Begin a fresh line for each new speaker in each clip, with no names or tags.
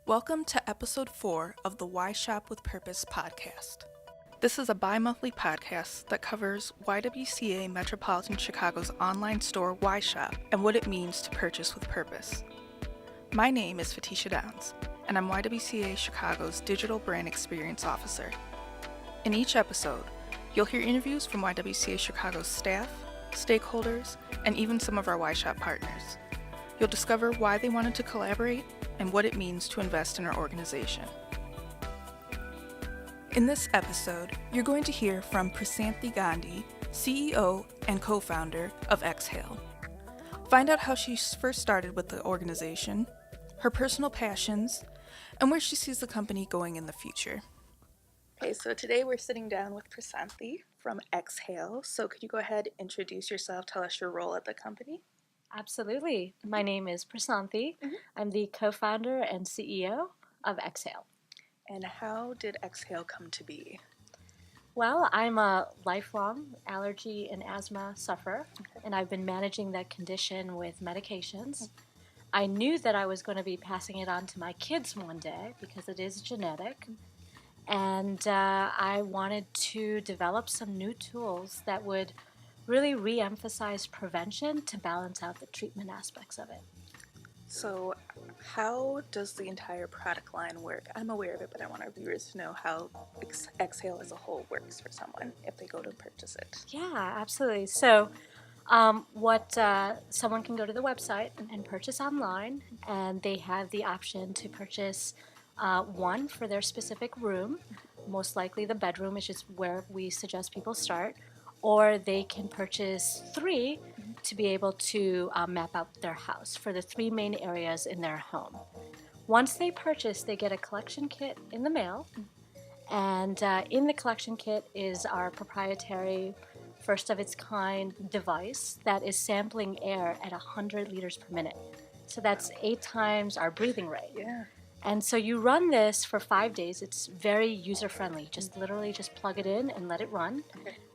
Welcome to episode 4 of the YShop with Purpose podcast. This is a bi-monthly podcast that covers YWCA Metropolitan Chicago's online store YShop and what it means to purchase with purpose. My name is Fatisha Downs, and I'm YWCA Chicago's Digital Brand Experience Officer. In each episode, you'll hear interviews from YWCA Chicago's staff, stakeholders, and even some of our YShop partners. You'll discover why they wanted to collaborate and what it means to invest in our organization. In this episode, you're going to hear from Prasanthi Gandhi, CEO and co-founder of Exhale. Find out how she first started with the organization, her personal passions, and where she sees the company going in the future. Okay, so today we're sitting down with Prasanthi from Exhale. So could you go ahead and introduce yourself, tell us your role at the company?
Absolutely. My name is Prasanthi. I'm the co-founder and CEO of Exhale.
And how did Exhale come to be?
Well, I'm a lifelong allergy and asthma sufferer, and I've been managing that condition with medications. I knew that I was going to be passing it on to my kids one day because it is genetic, and I wanted to develop some new tools that would really re-emphasize prevention to balance out the treatment aspects of it.
So how does the entire product line work? I'm aware of it, but I want our viewers to know how Exhale as a whole works for someone if they go to purchase it.
Yeah, absolutely. So someone can go to the website and purchase online, and they have the option to purchase one for their specific room, most likely the bedroom, which is where we suggest people start, or they can purchase 3 to be able to map out their house for the 3 main areas in their home. Once they purchase, they get a collection kit in the mail, and in the collection kit is our proprietary, first of its kind device that is sampling air at 100 liters per minute. So that's 8 times our breathing rate.
Yeah.
And so you run this for 5 days. It's very user-friendly. Just literally just plug it in and let it run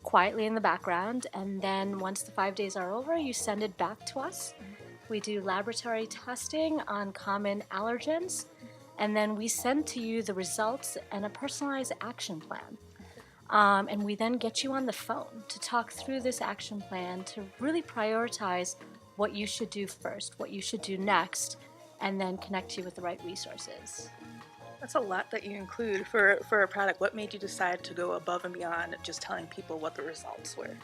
quietly in the background. And then once the 5 days are over, you send it back to us. We do laboratory testing on common allergens. And then we send to you the results and a personalized action plan. And we then get you on the phone to talk through this action plan to really prioritize what you should do first, what you should do next, and then connect you with the right resources.
That's a lot that you include for a product. What made you decide to go above and beyond just telling people what the results were?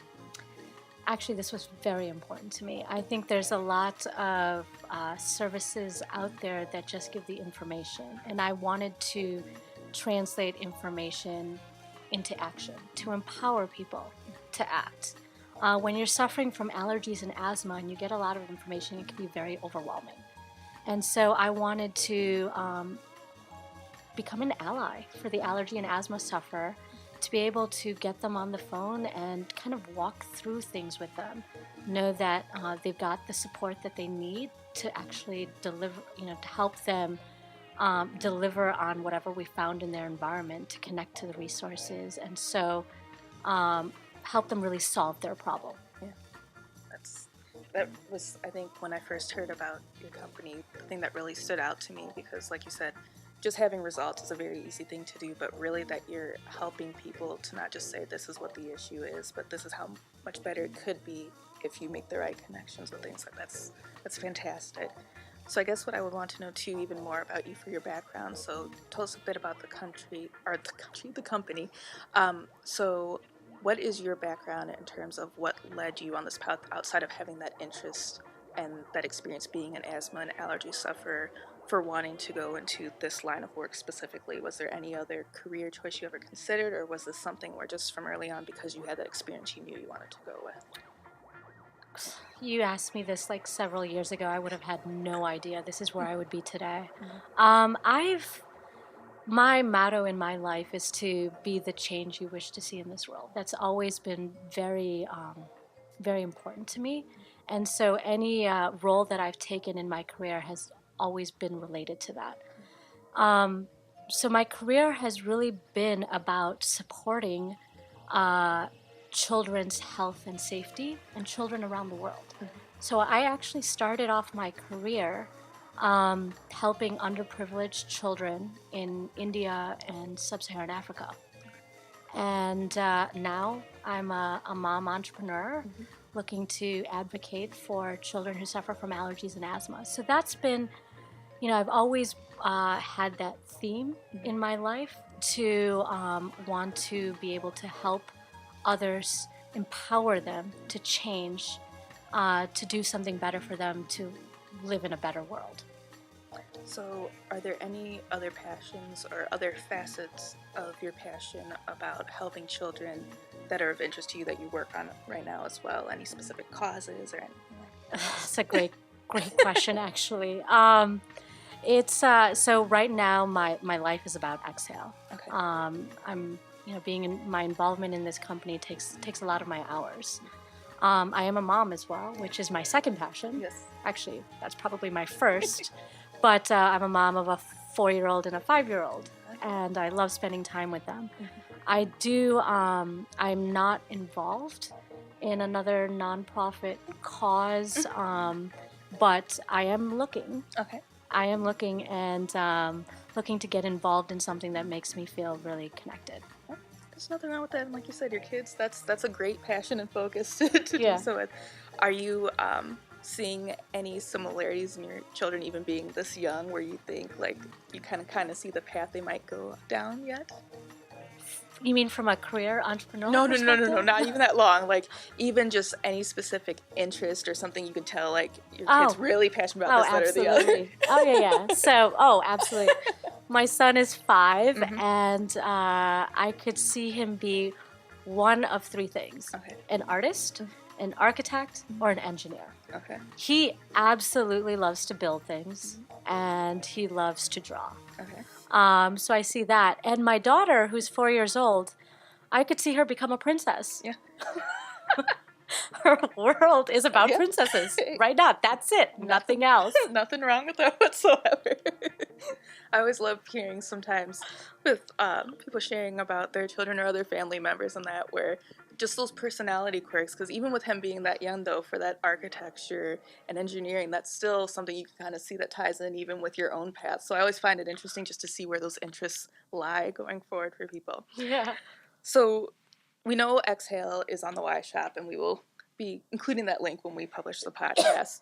Actually, this was very important to me. I think there's a lot of services out there that just give the information, and I wanted to translate information into action, to empower people to act. When you're suffering from allergies and asthma and you get a lot of information, it can be very overwhelming. And so I wanted to become an ally for the allergy and asthma sufferer, to be able to get them on the phone and kind of walk through things with them, know that they've got the support that they need to actually deliver, to help them deliver on whatever we found in their environment, to connect to the resources, and so help them really solve their problem.
That was, I think, when I first heard about your company, the thing that really stood out to me, because like you said, just having results is a very easy thing to do, but really that you're helping people to not just say this is what the issue is, but this is how much better it could be if you make the right connections with things like that. That's fantastic. So I guess what I would want to know too, even more about you for your background. So tell us a bit about the company. So what is your background in terms of what led you on this path outside of having that interest and that experience being an asthma and allergy sufferer for wanting to go into this line of work specifically? Was there any other career choice you ever considered, or was this something where just from early on, because you had that experience, you knew you wanted to go with?
You asked me this like several years ago. I would have had no idea this is where I would be today. My motto in my life is to be the change you wish to see in this world. That's always been very, very important to me. And so any role that I've taken in my career has always been related to that. So my career has really been about supporting children's health and safety and children around the world. So I actually started off my career helping underprivileged children in India and sub-Saharan Africa. And now I'm a mom entrepreneur looking to advocate for children who suffer from allergies and asthma. So that's been, I've always had that theme in my life to want to be able to help others, empower them to change, to do something better for them, to live in a better world.
So, are there any other passions or other facets of your passion about helping children that are of interest to you that you work on right now as well? Any specific causes or anything like that?
That's a great question, actually. It's so right now my life is about Exhale.
Okay.
I'm my involvement in this company takes a lot of my hours. I am a mom as well, which is my second passion.
Yes.
Actually, that's probably my first. But I'm a mom of a 4-year-old and a 5-year-old, and I love spending time with them. I do. I'm not involved in another nonprofit cause, but I am looking.
Okay.
I am looking and looking to get involved in something that makes me feel really connected.
There's nothing wrong with that. And like you said, your kids, that's a great passion and focus to do so with. Are you seeing any similarities in your children even being this young where you think like you kind of see the path they might go down yet?
You mean from a career entrepreneur perspective?
No, not even that long. Like even just any specific interest or something you can tell like your kid's really passionate about this, that, or the other.
Oh, yeah. So, absolutely. My son is 5, and I could see him be one of 3 things. Okay. An artist, an architect, or an engineer.
Okay.
He absolutely loves to build things, and he loves to draw.
Okay.
So I see that. And my daughter, who's 4 years old, I could see her become a princess.
Yeah.
Her world is about princesses right now. That's it. Nothing else.
Nothing wrong with that whatsoever. I always love hearing sometimes with people sharing about their children or other family members and that where just those personality quirks, because even with him being that young though, for that architecture and engineering, that's still something you can kind of see that ties in even with your own path. So I always find it interesting just to see where those interests lie going forward for people.
Yeah.
So we know Exhale is on the YShop, and we will be including that link when we publish the podcast.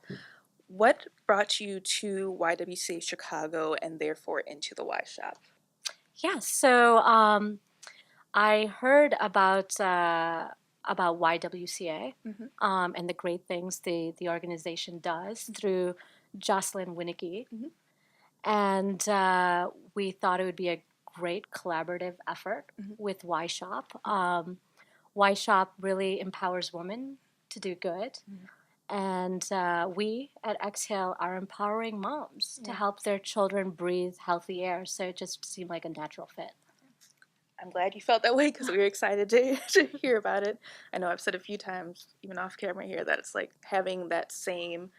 What brought you to YWCA Chicago and therefore into the YShop?
Yeah, so I heard about YWCA and the great things the organization does through Jocelyn Winicky. And we thought it would be a great collaborative effort with YShop. YShop really empowers women to do good. And we at Exhale are empowering moms to help their children breathe healthy air. So it just seemed like a natural fit.
I'm glad you felt that way because we were excited to hear about it. I know I've said a few times, even off camera here, that it's like having that same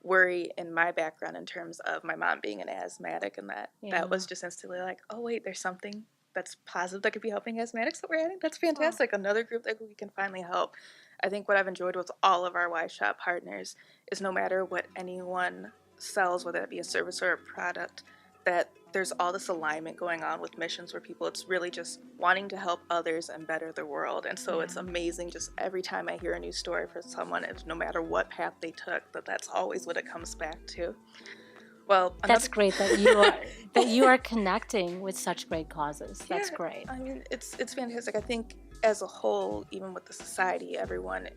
worry in my background in terms of my mom being an asthmatic, and that was just instantly like, oh wait, there's something that's positive that could be helping asthmatics that we're adding. That's fantastic. Another group that we can finally help. I think what I've enjoyed with all of our YShop partners is no matter what anyone sells, whether it be a service or a product, that there's all this alignment going on with missions where people, it's really just wanting to help others and better the world. And so it's amazing just every time I hear a new story for someone, it's no matter what path they took, that's always what it comes back to. Well,
that's great that you are connecting with such great causes. That's great.
I mean, it's fantastic. I think as a whole, even with the society, everyone,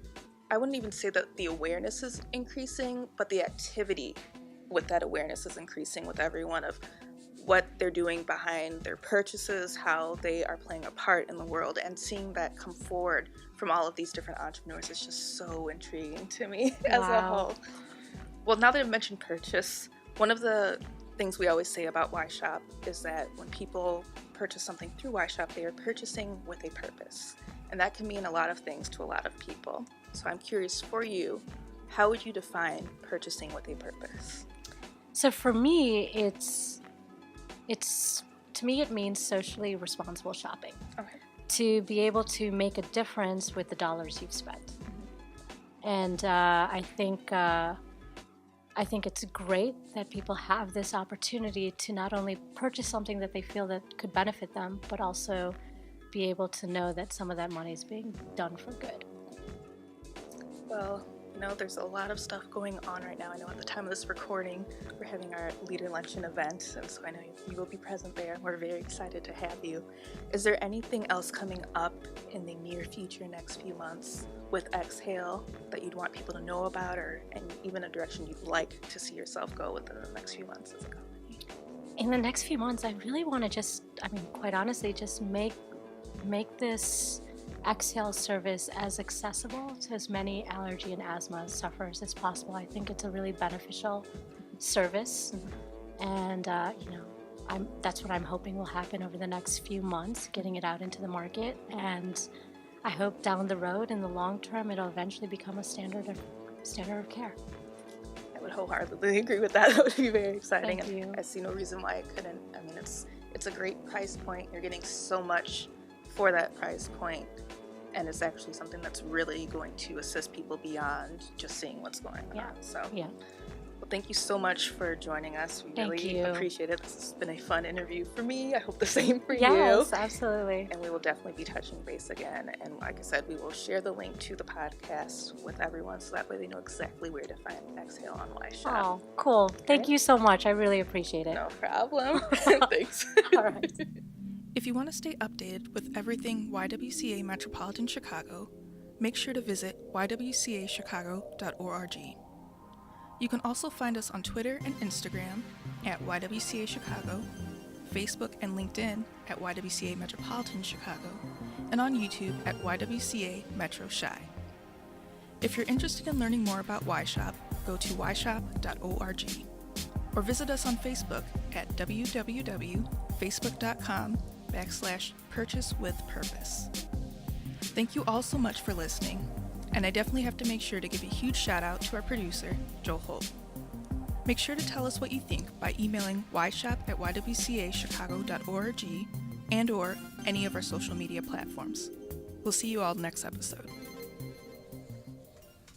I wouldn't even say that the awareness is increasing, but the activity with that awareness is increasing with everyone of what they're doing behind their purchases, how they are playing a part in the world, and seeing that come forward from all of these different entrepreneurs is just so intriguing to me as a whole. Well, now that I've mentioned purchase, one of the things we always say about YShop is that when people purchase something through YShop, they are purchasing with a purpose. And that can mean a lot of things to a lot of people. So I'm curious for you, how would you define purchasing with a purpose?
So for me, to me it means socially responsible shopping. Okay. To be able to make a difference with the dollars you've spent. And I think I think it's great that people have this opportunity to not only purchase something that they feel that could benefit them, but also be able to know that some of that money is being done for good.
Well, there's a lot of stuff going on right now. I know at the time of this recording, we're having our leader luncheon event, and so I know you will be present there. We're very excited to have you. Is there anything else coming up in the near future, next few months, with Exhale that you'd want people to know about, and even a direction you'd like to see yourself go within the next few months as a company?
In the next few months, I really want to quite honestly, just make this Exhale service as accessible to as many allergy and asthma sufferers as possible. I think it's a really beneficial service, and that's what I'm hoping will happen over the next few months, getting it out into the market, and I hope down the road, in the long term, it'll eventually become a standard of care.
I would wholeheartedly agree with that. That would be very exciting.
Thank you.
I see no reason why it couldn't. I mean, it's a great price point. You're getting so much for that price point, and it's actually something that's really going to assist people beyond just seeing what's going on. So, well, thank you so much for joining us. We really appreciate it. This has been a fun interview for me. I hope the same for you.
Yes, absolutely.
And we will definitely be touching base again. And like I said, we will share the link to the podcast with everyone, so that way they know exactly where to find Exhale on YShop.
Oh, cool. Thank you so much. I really appreciate it.
No problem. Thanks.
All right.
If you want to stay updated with everything YWCA Metropolitan Chicago, make sure to visit ywcachicago.org. You can also find us on Twitter and Instagram at YWCA Chicago, Facebook and LinkedIn at YWCA Metropolitan Chicago, and on YouTube at YWCA Metro Chi. If you're interested in learning more about YShop, go to yshop.org or visit us on Facebook at www.facebook.com/purchasewithpurpose. Thank you all so much for listening, and I definitely have to make sure to give a huge shout out to our producer, Joel Holt. Make sure to tell us what you think by emailing yshop@ywcachicago.org and/or any of our social media platforms. We'll see you all next episode.